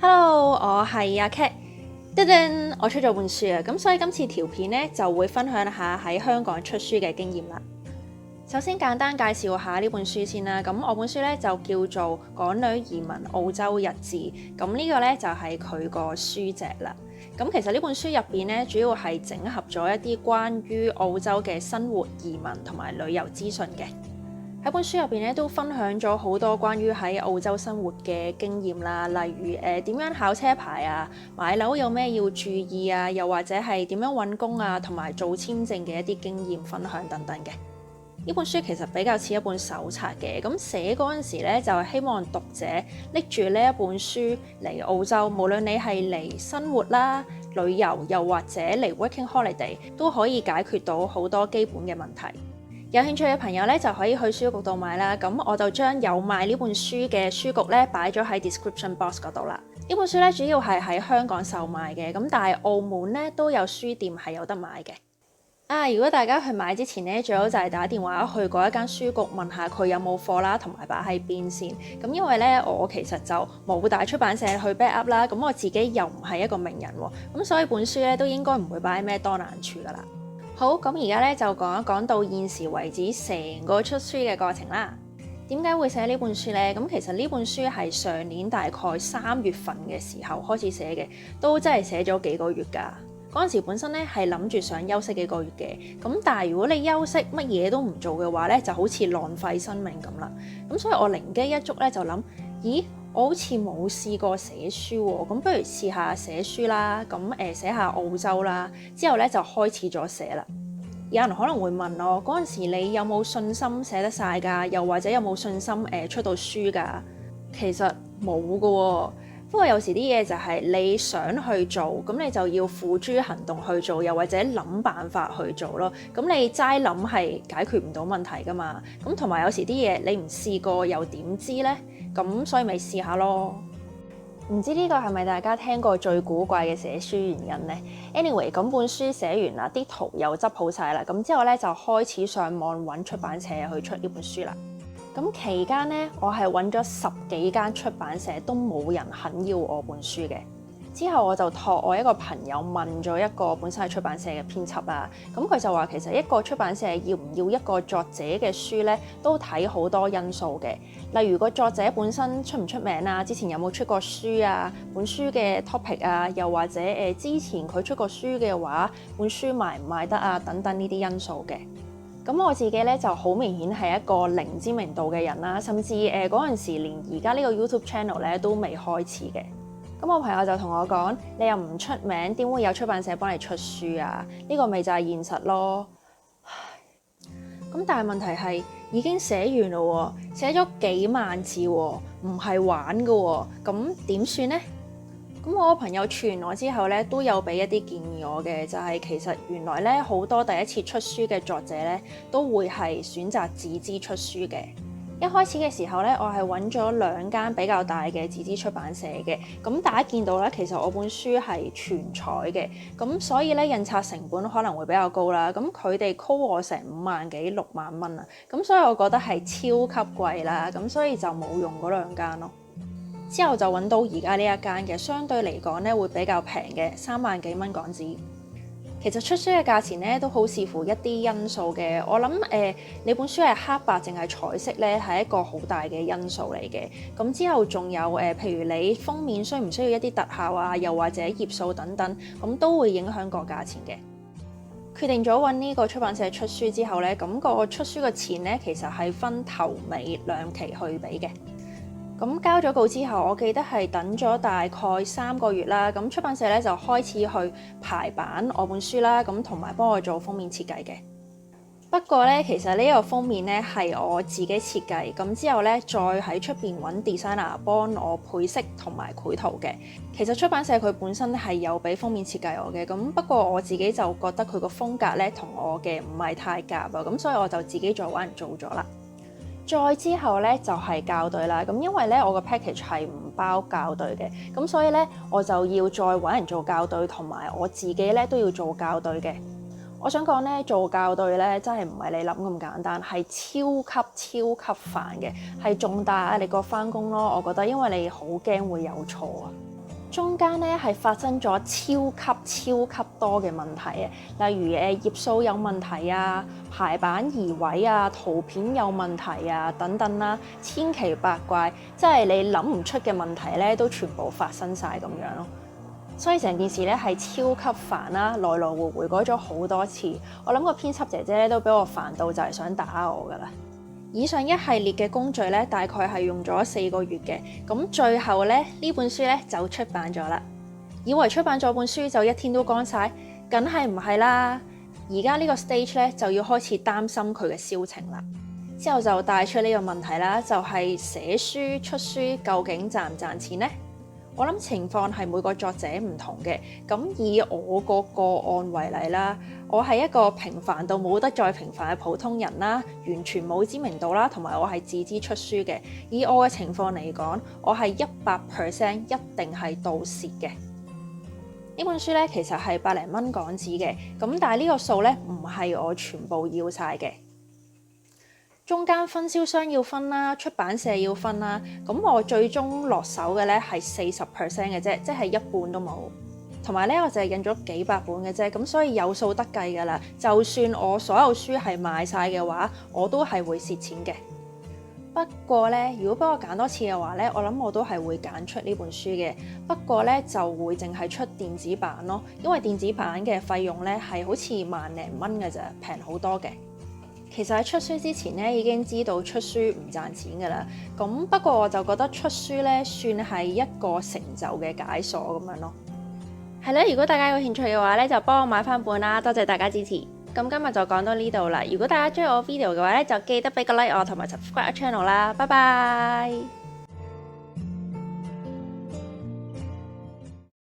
Hello，我係阿 Cat。噔噔，我出咗本書啊，咁所以今次條片呢就會分享下喺香港出書嘅經驗啦。首先簡單介紹下呢本書先啦。咁我本書呢就叫做《港女移民澳洲日誌》，咁呢個呢就係佢個書脊啦。咁其實呢本書入邊呢，主要係整合咗一啲關於澳洲嘅生活、移民同埋旅遊資訊嘅。喺本書入邊咧，都分享咗好多關於喺澳洲生活嘅經驗啦，例如點樣考車牌啊，買樓有咩要注意啊，又或者係點樣揾工啊，同埋做簽證嘅一啲經驗分享等等嘅。呢本書其實比較似一本手冊嘅，咁寫嗰陣時咧就係希望讀者拎住呢一本書嚟澳洲，無論你係嚟生活啦、旅遊，又或者嚟 working holiday， 都可以解決到好多基本嘅問題。有興趣嘅朋友咧就可以去書局度買啦，咁我就將有賣呢本書嘅書局咧擺咗喺 description box 嗰度啦。呢本書咧主要係喺香港售賣嘅，咁但係澳門咧都有書店係有得買嘅。如果大家去買之前咧，最好就係打電話去嗰一間書局問下佢有冇貨啦，同埋擺喺邊先。咁因為咧我其實就冇帶出版社去 back up 啦，咁我自己又唔係一個名人喎，咁所以本書咧都應該唔會擺喺咩多難處噶啦。好，咁而家咧就講一講到現時為止成個出書嘅過程啦。點解會寫呢本書呢？咁其實呢本書係上年大概3月份嘅時候開始寫嘅，都真係寫咗幾個月㗎。嗰陣時本身咧係諗住想休息幾個月嘅，咁但係如果你休息乜嘢都唔做嘅話咧，就好似浪費生命咁啦。咁所以我靈機一觸咧就諗，咦？我好似冇試過寫書喎，咁不如試下寫書啦，咁寫下澳洲啦，之後咧就開始咗寫啦。有人可能會問我，嗰陣時你有冇信心寫得晒㗎？又或者有冇信心出到書㗎？其實冇㗎喎，不過有時啲嘢就係你想去做，咁你就要付諸行動去做，又或者諗辦法去做咯。咁你齋諗係解決唔到問題㗎嘛。咁同埋有時啲嘢你唔試過又點知呢？咁所以咪試下咯。唔知呢個係咪大家聽過最古怪嘅寫書原因呢？ Anyway， 咁本書寫完啦，啲圖又執好晒啦，咁之後咧就開始上網揾出版社去出呢本書啦。咁期間咧，我係揾咗10幾間出版社都冇人肯要我本書嘅。之後我就託我一個朋友問咗一個本身係出版社嘅編輯啦，咁佢就話其實一個出版社要唔要一個作者嘅書咧，都睇好多因素嘅，例如個作者本身出唔出名啊，之前有冇出過書啊，本書嘅 topic 啊，又或者之前佢出過書嘅話，本書賣唔賣得啊，等等呢啲因素嘅。咁我自己咧就好明顯係一個零知名度嘅人啦，甚至嗰陣時連而家呢個 YouTube channel 咧都未開始嘅。咁我朋友就同我講：你又唔出名，點會有出版社幫你出書啊？呢個咪就係現實咯。咁但係問題係已經寫完啦喎，寫咗幾萬字喎，唔係玩噶喎，咁點算呢？咁我個朋友串我之後咧，都有俾一啲建議我嘅，就係其實原來咧好多第一次出書嘅作者咧，都會係選擇自資出書嘅。一開始嘅時候咧，我係揾咗2間比較大嘅自資出版社嘅。咁大家見到咧，其實我本書係全彩嘅，咁所以咧印刷成本可能會比較高啦。咁佢哋 call 我成5萬幾6萬蚊啊，咁所以我覺得係超級貴啦。咁所以就冇用嗰2間咯。之後就揾到而家呢一間嘅，相對嚟講咧會比較平嘅，3萬幾蚊港紙。其實出書嘅價錢咧都好視乎一啲因素嘅，我諗你本書係黑白淨係彩色咧係一個好大嘅因素嚟嘅。咁之後仲有譬如你封面需唔需要一啲特效啊，又或者頁數等等，咁都會影響個價錢嘅。決定咗揾呢個出版社出書之後咧，咁個出書嘅錢咧其實係分頭尾2期去俾嘅。咁交咗稿之後，我記得係等咗大概3個月啦。咁出版社咧就開始去排版我本書啦，咁同埋幫我做封面設計嘅。不過咧，其實呢個封面咧係我自己設計，咁之後咧再喺出邊揾 designer 幫我配色同埋繪圖嘅。其實出版社佢本身係有俾封面設計我嘅，咁不過我自己就覺得佢個風格咧同我嘅唔係太夾啊，咁所以我就自己再揾人做咗啦。再之後咧就係校對啦，咁因為咧我個 package 係唔包校對嘅，咁所以咧我就要再揾人做校對，同埋我自己咧都要做校對嘅。我想講咧做校對咧真係唔係你諗咁簡單，係超級煩嘅，係重大壓力過返工咯。我覺得因為你好驚會有錯啊。中間咧係發生咗超級多嘅問題啊，例如頁數有問題啊、排版移位啊、圖片有問題啊等等啦，千奇百怪，即係你諗唔出嘅問題咧，都全部發生晒咁樣咯。所以成件事咧係超級煩啦，來來回回改咗好多次，我諗個編輯姐姐咧都俾我煩到就係想打我㗎啦。以上一系列嘅工序咧，大概係用咗4個月嘅，咁最後咧呢本書咧就出版咗啦。以為出版咗本書就一天都乾晒，梗係唔係啦。而家呢個 stage 咧就要開始擔心佢嘅銷情啦。之後就帶出呢個問題啦，就係寫書出書究竟賺唔賺錢呢？我諗情況係每個作者唔同嘅，咁以我個案為例啦，我係一個平凡到冇得再平凡嘅普通人啦，完全冇知名度啦，同埋我係自資出書嘅。以我嘅情況嚟講，我係100%一定係倒蝕嘅。呢本書咧其實係百零蚊港紙嘅，咁但係呢個數咧唔係我全部要晒嘅。中間分銷商要分啦，出版社要分啦，咁我最終落手嘅咧係40% 嘅啫，即係一半都冇。同埋咧，我就係印咗幾百本嘅啫，咁所以有數得計㗎啦。就算我所有書係賣晒嘅話，我都係會蝕錢嘅。不過咧，如果幫我揀多次嘅話咧，我諗我都係會揀出呢本書嘅。不過咧就會淨係出電子版咯，因為電子版嘅費用咧係好似萬零蚊嘅咋，平好多嘅。其實喺出書之前咧已經知道出書唔賺錢㗎啦，咁不過我就覺得出書咧算係一個成就嘅解鎖咁樣咯。係啦，如果大家有興趣嘅話咧，就幫我買翻本啦，多謝大家支持。咁今日就講到呢度啦。如果大家中意我 video 嘅話咧，就記得俾個 like 我同埋 subscribe channel 啦。拜拜。